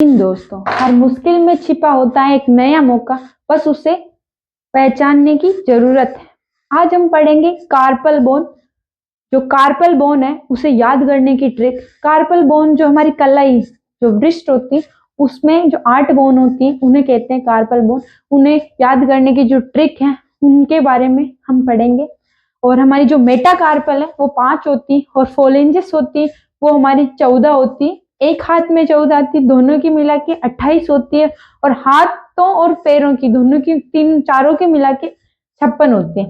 दोस्तों, हर मुश्किल में छिपा होता है एक नया मौका, बस उसे पहचानने की जरूरत है। आज हम पढ़ेंगे कार्पल बोन। जो कार्पल बोन है उसे याद करने की ट्रिक। कार्पल बोन जो हमारी कलाई, जो वृष्ट होती है, उसमें जो 8 बोन होती है उन्हें कहते हैं कार्पल बोन। उन्हें याद करने की जो ट्रिक है उनके बारे में हम पढ़ेंगे। और हमारी जो मेटाकार्पल है वो 5 होती है और फोलेंजिस होती है वो हमारी 14 होती है। एक हाथ में 14 आती, दोनों की मिला के 28 होती है। और हाथों और पैरों की, दोनों की, चारों के मिला के 56 होती है।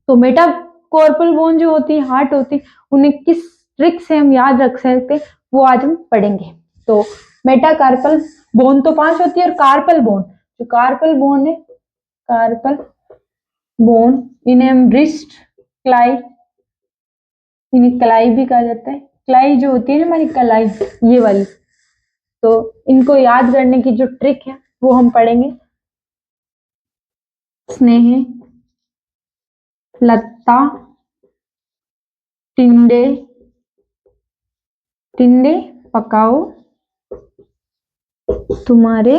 तो मेटा कॉर्पल बोन जो होती है, हार्ट होती है, उन्हें किस ट्रिक से हम याद रख सकते हैं वो आज हम पढ़ेंगे। तो मेटाकार्पल बोन तो 5 होती है और कार्पल बोन, जो कार्पल बोन है, कार्पल बोन, इन्हें हम रिस्ट, क्लाई, इन्हें कलाई भी कहा जाता है। कलाई जो होती है ना हमारी कलाई, ये वाली, तो इनको याद करने की जो ट्रिक है वो हम पढ़ेंगे। स्नेह, लत्ता, टिंडे, टिंडे पकाओ तुम्हारे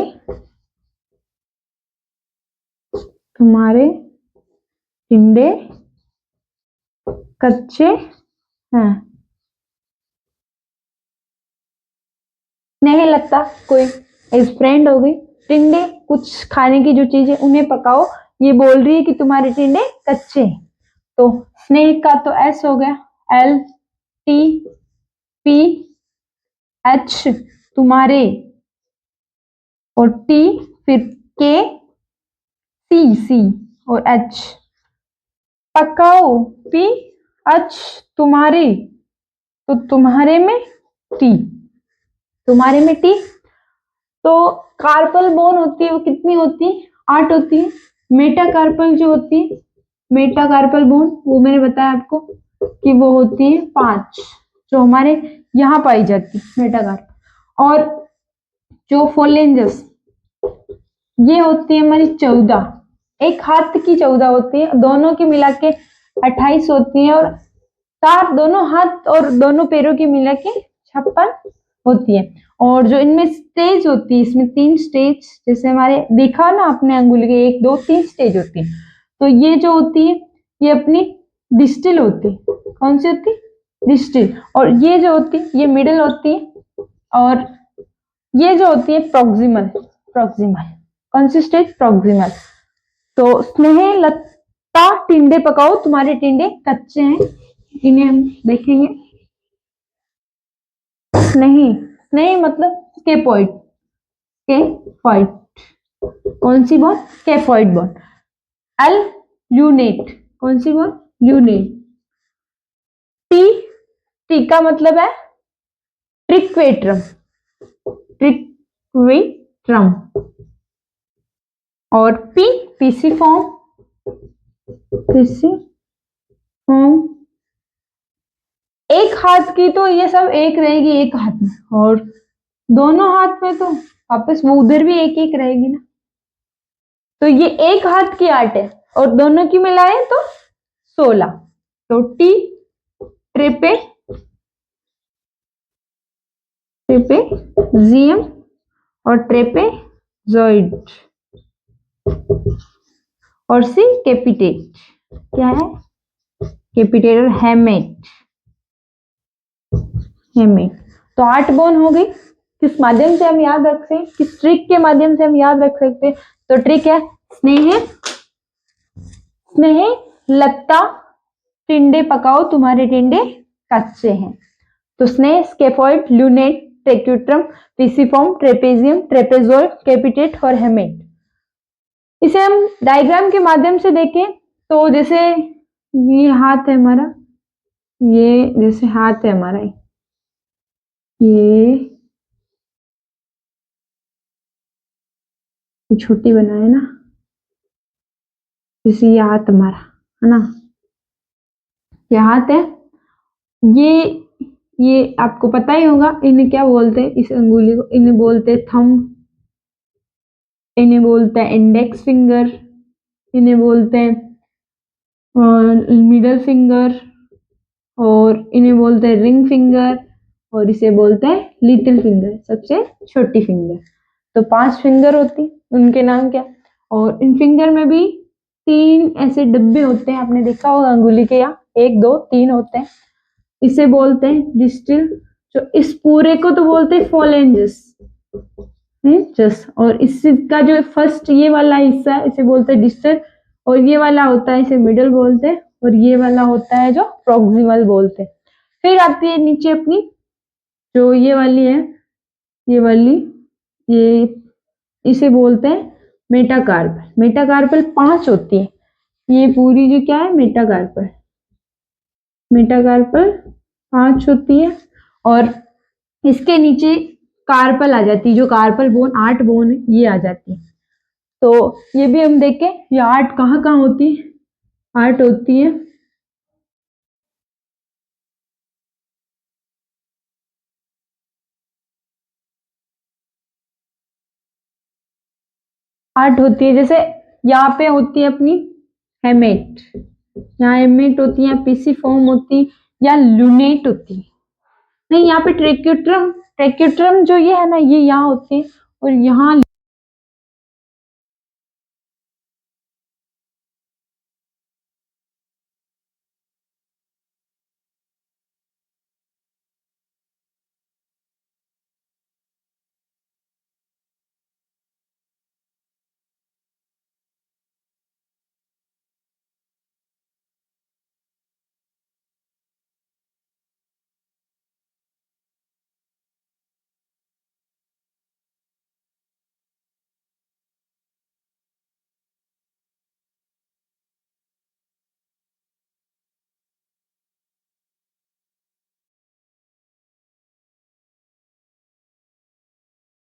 टिंडे कच्चे हैं। स्नेह, लत्ता कोई एक फ्रेंड हो गई, टिंडे कुछ खाने की जो चीज है उन्हें पकाओ, ये बोल रही है कि तुम्हारे टिंडे कच्चे हैं। तो स्नेह का तो एस हो गया, एल टी पी एच, तुम्हारे, और टी, फिर के, सी, सी और एच, पकाओ, पी एच, तुम्हारे, तो तुम्हारे में टी, तुम्हारे में टी। तो कार्पल बोन होती है वो कितनी होती है? 8 होती है। मेटाकार्पल जो होती है, मेटाकार्पल बोन, वो मैंने बताया आपको कि वो होती है 5, जो हमारे यहाँ पाई जाती है मेटाकार्पल। और जो फोलेंजस, ये होती है हमारी 14, एक हाथ की 14 होती है, दोनों की मिला के 28 होती है, और 4 दोनों हाथ और दोनों पैरों की मिला के 56 होती है। और जो इनमें स्टेज होती है, इसमें 3 स्टेज, जैसे हमारे देखा ना आपने अंगुली के 1 2 3 स्टेज होती है। तो ये जो होती है ये अपनी डिस्टिल होती है। कौन सी होती है? डिस्टिल। और ये जो होती है ये मिडिल होती है, और ये जो होती है प्रॉक्सिमल। प्रॉक्सिमल कौन सी स्टेज? प्रॉक्सिमल। तो स्नेह, लत्ता, टिंडे पकाओ तुम्हारे टिंडे कच्चे हैं, इन्हें हम देखेंगे। स्नेही, स्नेही मतलब स्केपॉइड, स्केपॉइड, कौन सी बोन? स्केपॉइड बोन। एल ल्यूनेट, कौन सी बोन? ल्यूनेट। टी, टी का मतलब है ट्रिक्वेट्रम, ट्रिक्वेट्रम। और पी, पीसीफॉर्म, पीसीफॉर्म। एक हाथ की तो ये सब एक रहेगी एक हाथ में, और दोनों हाथ में तो वापस वो उधर भी एक एक रहेगी ना। तो ये एक हाथ की 8 है और दोनों की मिलाए तो 16। तो टी, ट्रेपे, ट्रेपेजियम और ट्रेपेजॉइड। और सी, कैपिटेट, क्या है? कैपिटेट। और हेमेट, हेमेट। तो 8 बोन हो गई। किस माध्यम से हम याद रख सकते हैं, किस ट्रिक के माध्यम से हम याद रख सकते हैं? तो ट्रिक है स्नेह, स्नेह, लत्ता, टिंडे पकाओ तुम्हारे टिंडे कच्चे हैं। तो स्नेह, scaphoid, lunate, triquetrum, pisiform, trapezium, trapezoid, capitate और हेमेट। इसे हम डायग्राम के माध्यम से देखें तो जैसे ये हाथ है हमारा, ये जैसे हाथ है हमारा, ये छोटी बनाए ना, जैसे ये हाथ हमारा है ना, ये हाथ है। ये आपको पता ही होगा इन्हें क्या बोलते हैं, इस अंगुली को इन्हें बोलते हैं थंब, इन्हें बोलते हैं इंडेक्स फिंगर, इन्हें बोलते हैं मिडल फिंगर, और इन्हें बोलते हैं रिंग फिंगर, और इसे बोलते हैं लिटिल फिंगर, सबसे छोटी फिंगर। तो 5 फिंगर होती, उनके नाम क्या। और इन फिंगर में भी 3 ऐसे डब्बे होते हैं, आपने देखा होगा अंगुली के, यहाँ 1 2 3 होते हैं। इसे बोलते हैं डिस्टल। जो इस पूरे को तो बोलते हैं फोलेंजस, जस। और इसका जो फर्स्ट ये वाला हिस्सा है इसे बोलते हैं डिस्टल, और ये वाला होता है इसे मिडल बोलते हैं, और ये वाला होता है जो प्रॉक्सिमल बोलते हैं। फिर आती है नीचे अपनी जो ये वाली है, ये वाली, ये इसे बोलते हैं मेटाकार्पल। मेटाकार्पल 5 होती है, ये पूरी जो क्या है मेटाकार्पल, मेटाकार्पल 5 होती है। और इसके नीचे कार्पल आ जाती है, जो कार्पल बोन 8 बोन है ये आ जाती है। तो ये भी हम देखें, ये 8 कहाँ कहाँ होती है, 8 होती है 8 होती है। जैसे यहाँ पे होती है अपनी हेमेट, यहाँ हेमेट होती है, पीसीफॉर्म होती है, या लूनेट होती है। नहीं, यहाँ पे ट्रेक्यूट्रम, ट्रेक्यूट्रम जो ये है ना, ये यहाँ होती है, और यहाँ